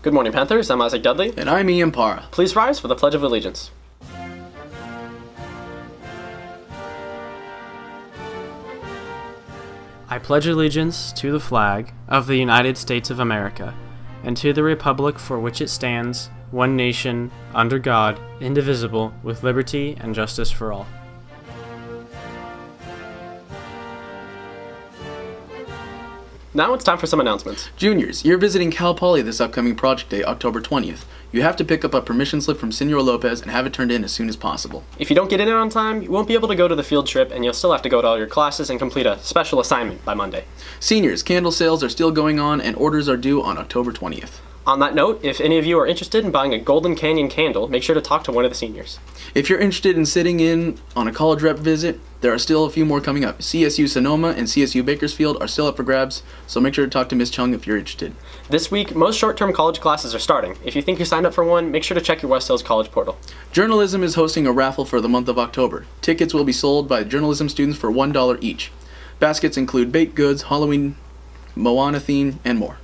Good morning, Panthers. I'm Isaac Dudley. And I'm Ian Parra. Please rise for the Pledge of Allegiance. I pledge allegiance to the flag of the United States of America and to the republic for which it stands, one nation, under God, indivisible, with liberty and justice for all. Now it's time for some announcements. Juniors, you're visiting Cal Poly this upcoming project day, October 20th. You have to pick up a permission slip from Senor Lopez and have it turned in as soon as possible. If you don't get in on time, you won't be able to go to the field trip, and you'll still have to go to all your classes and complete a special assignment by Monday. Seniors, candle sales are still going on and orders are due on October 20th. On that note, if any of you are interested in buying a Golden Canyon candle, make sure to talk to one of the seniors. If you're interested in sitting in on a college rep visit, there are still a few more coming up. CSU Sonoma and CSU Bakersfield are still up for grabs, so make sure to talk to Ms. Chung if you're interested. This week, most short-term college classes are starting. If you think you signed up for one, make sure to check your West Hills College portal. Journalism is hosting a raffle for the month of October. Tickets will be sold by journalism students for $1 each. Baskets include baked goods, Halloween, Moana theme, and more.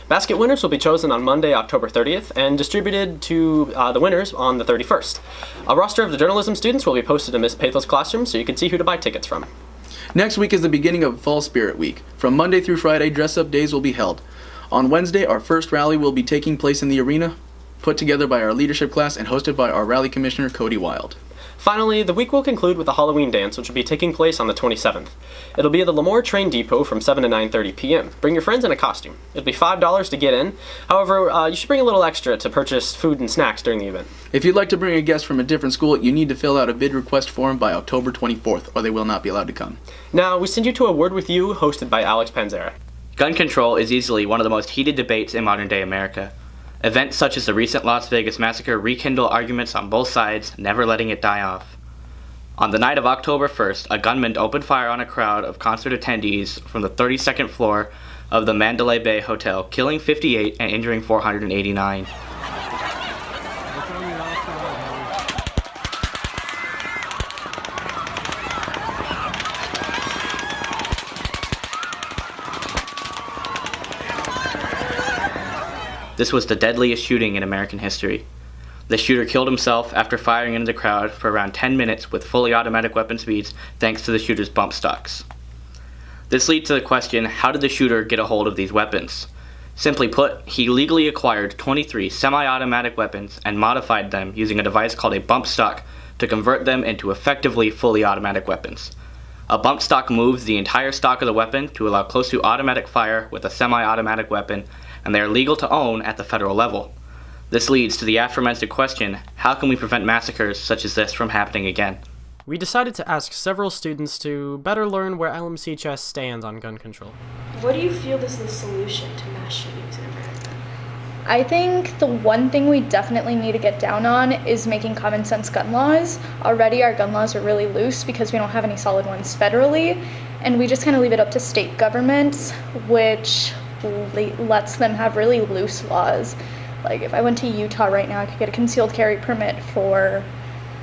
Basket winners will be chosen on Monday, October 30th, and distributed to the winners on the 31st. A roster of the journalism students will be posted in Ms. Pathel's classroom so you can see who to buy tickets from. Next week is the beginning of Fall Spirit Week. From Monday through Friday, dress-up days will be held. On Wednesday, our first rally will be taking place in the arena, put together by our leadership class and hosted by our rally commissioner, Cody Wild. Finally, the week will conclude with a Halloween dance, which will be taking place on the 27th. It'll be at the Lemoore Train Depot from 7 to 9:30 p.m. Bring your friends in a costume. It'll be $5 to get in. However, you should bring a little extra to purchase food and snacks during the event. If you'd like to bring a guest from a different school, you need to fill out a bid request form by October 24th, or they will not be allowed to come. Now, we send you to A Word With You, hosted by Alex Panthera. Gun control is easily one of the most heated debates in modern-day America. Events such as the recent Las Vegas massacre rekindle arguments on both sides, never letting it die off. On the night of October 1st, a gunman opened fire on a crowd of concert attendees from the 32nd floor of the Mandalay Bay Hotel, killing 58 and injuring 489. This was the deadliest shooting in American history. The shooter killed himself after firing into the crowd for around 10 minutes with fully automatic weapon speeds thanks to the shooter's bump stocks. This leads to the question, how did the shooter get a hold of these weapons? Simply put, he legally acquired 23 semi-automatic weapons and modified them using a device called a bump stock to convert them into effectively fully automatic weapons. A bump stock moves the entire stock of the weapon to allow close to automatic fire with a semi-automatic weapon, and they are legal to own at the federal level. This leads to the aforementioned question, how can we prevent massacres such as this from happening again? We decided to ask several students to better learn where LMCHS stands on gun control. What do you feel is the solution to mass shootings in America? I think the one thing we definitely need to get down on is making common sense gun laws. Already our gun laws are really loose because we don't have any solid ones federally, and we just kind of leave it up to state governments, which lets them have really loose laws. Like, if I went to Utah right now, I could get a concealed carry permit for,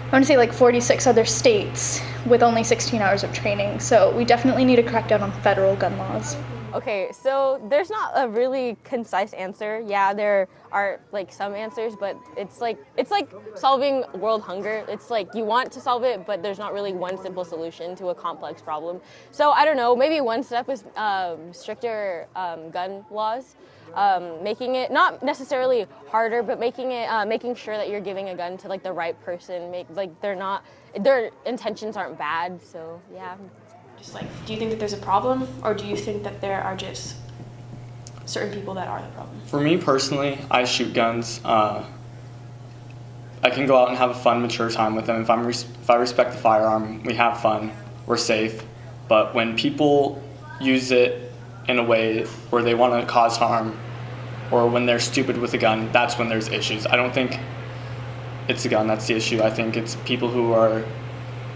I want to say, like 46 other states with only 16 hours of training. So we definitely need to crack down on federal gun laws. Okay, so there's not a really concise answer. Yeah, there are like some answers, but it's like solving world hunger. It's like you want to solve it, but there's not really one simple solution to a complex problem. So I don't know, maybe one step is stricter gun laws. Making it not necessarily harder, but making sure that you're giving a gun to like the right person. Their intentions aren't bad. So yeah. Just like, do you think that there's a problem, or do you think that there are just certain people that are the problem? For me personally, I shoot guns. I can go out and have a fun, mature time with them. If I respect the firearm, we have fun, we're safe. But when people use it in a way where they want to cause harm, or when they're stupid with a gun, that's when there's issues. I don't think it's a gun that's the issue. I think it's people who are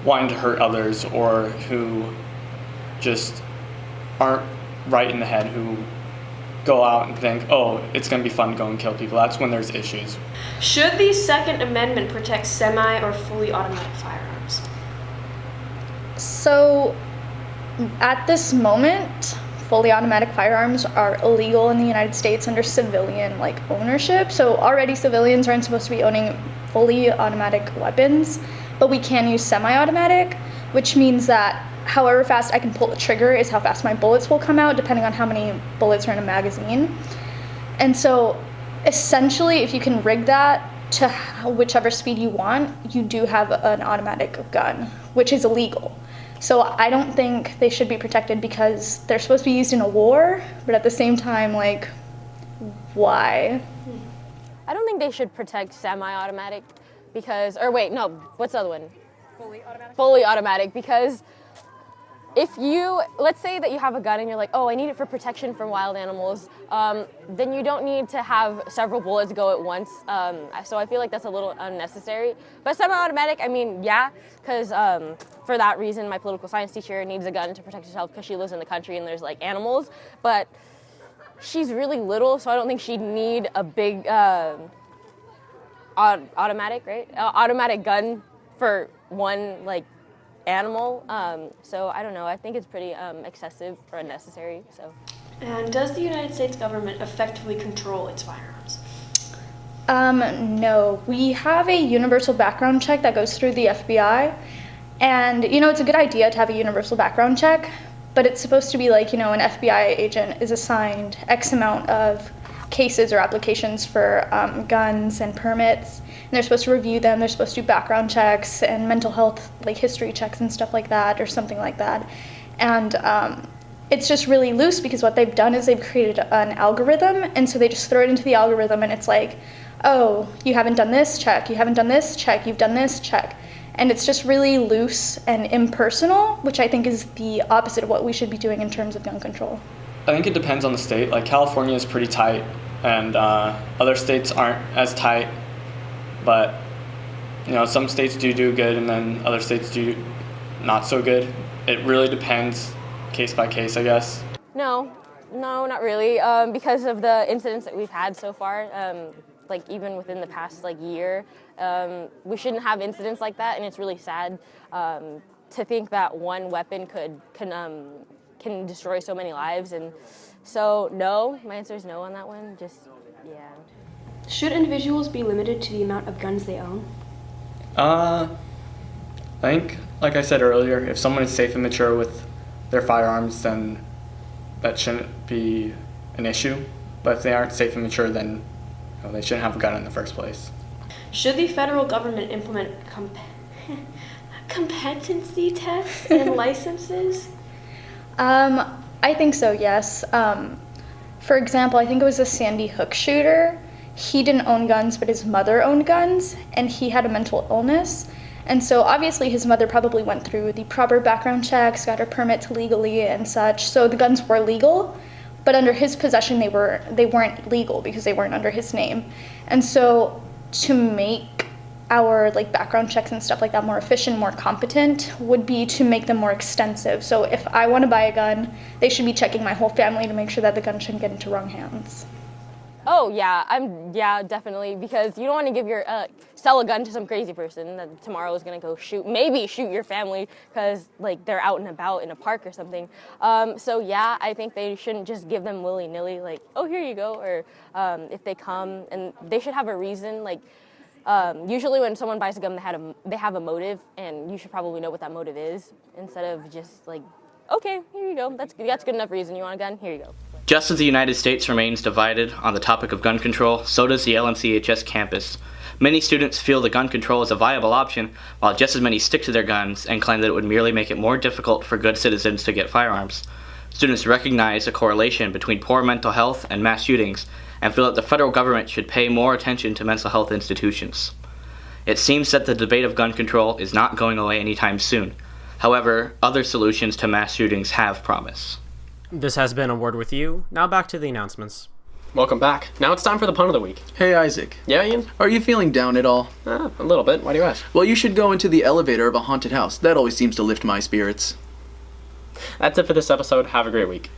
wanting to hurt others, or who just aren't right in the head, who go out and think, oh, it's going to be fun to go and kill people. That's when there's issues. Should the Second Amendment protect semi or fully automatic firearms? So at this moment, fully automatic firearms are illegal in the United States under civilian ownership. So already civilians aren't supposed to be owning fully automatic weapons, but we can use semi-automatic, which means that however fast I can pull the trigger is how fast my bullets will come out, depending on how many bullets are in a magazine. And so essentially, if you can rig that to whichever speed you want, you do have an automatic gun, which is illegal. So I don't think they should be protected because they're supposed to be used in a war, but at the same time, why? I don't think they should protect semi-automatic because, or wait, no, what's the other one? Fully automatic? Fully automatic, because if you, let's say that you have a gun and you're like, oh, I need it for protection from wild animals, then you don't need to have several bullets go at once. So I feel like that's a little unnecessary. But semi-automatic, I mean, yeah, because for that reason, my political science teacher needs a gun to protect herself because she lives in the country and there's animals. But she's really little, so I don't think she'd need a big automatic, right? Automatic gun for one animal. So I don't know. I think it's pretty excessive or unnecessary. So. And does the United States government effectively control its firearms? No. We have a universal background check that goes through the FBI. And, it's a good idea to have a universal background check, but it's supposed to be an FBI agent is assigned X amount of cases or applications for guns and permits, and they're supposed to review them. They're supposed to do background checks and mental health history checks and stuff like that, or something like that. And it's just really loose because what they've done is they've created an algorithm, and so they just throw it into the algorithm, and it's oh, you haven't done this, check, you haven't done this, check, you've done this, check. And it's just really loose and impersonal, which I think is the opposite of what we should be doing in terms of gun control. I think it depends on the state. California is pretty tight, and other states aren't as tight. But some states do good, and then other states do not so good. It really depends, case by case, I guess. No, not really. Because of the incidents that we've had so far, even within the past year, we shouldn't have incidents like that, and it's really sad to think that one weapon can destroy so many lives. And so no, my answer is no on that one. Just yeah. Should individuals be limited to the amount of guns they own? I think, like I said earlier, if someone is safe and mature with their firearms, then that shouldn't be an issue. But if they aren't safe and mature, then they shouldn't have a gun in the first place. Should the federal government implement competency tests and licenses? I think so, yes. For example, I think it was a Sandy Hook shooter. He didn't own guns, but his mother owned guns, and he had a mental illness. And so obviously his mother probably went through the proper background checks, got her permits legally and such. So the guns were legal, but under his possession they weren't legal because they weren't under his name. And so to make our background checks and stuff like that more efficient, more competent, would be to make them more extensive. So if I want to buy a gun, they should be checking my whole family to make sure that the gun shouldn't get into wrong hands. Oh yeah, definitely, because you don't want to sell a gun to some crazy person that tomorrow is gonna go shoot your family because they're out and about in a park or something. So yeah, I think they shouldn't just give them willy-nilly oh, here you go, or if they come, and they should have a reason. Usually when someone buys a gun, they have a motive, and you should probably know what that motive is instead of just okay, here you go, that's good enough reason. You want a gun? Here you go. Just as the United States remains divided on the topic of gun control, so does the LMCHS campus. Many students feel that gun control is a viable option, while just as many stick to their guns and claim that it would merely make it more difficult for good citizens to get firearms. Students recognize a correlation between poor mental health and mass shootings, and feel that the federal government should pay more attention to mental health institutions. It seems that the debate of gun control is not going away anytime soon. However, other solutions to mass shootings have promise. This has been A Word With You. Now back to the announcements. Welcome back. Now it's time for the pun of the week. Hey, Isaac. Yeah, Ian? Are you feeling down at all? A little bit. Why do you ask? Well, you should go into the elevator of a haunted house. That always seems to lift my spirits. That's it for this episode. Have a great week.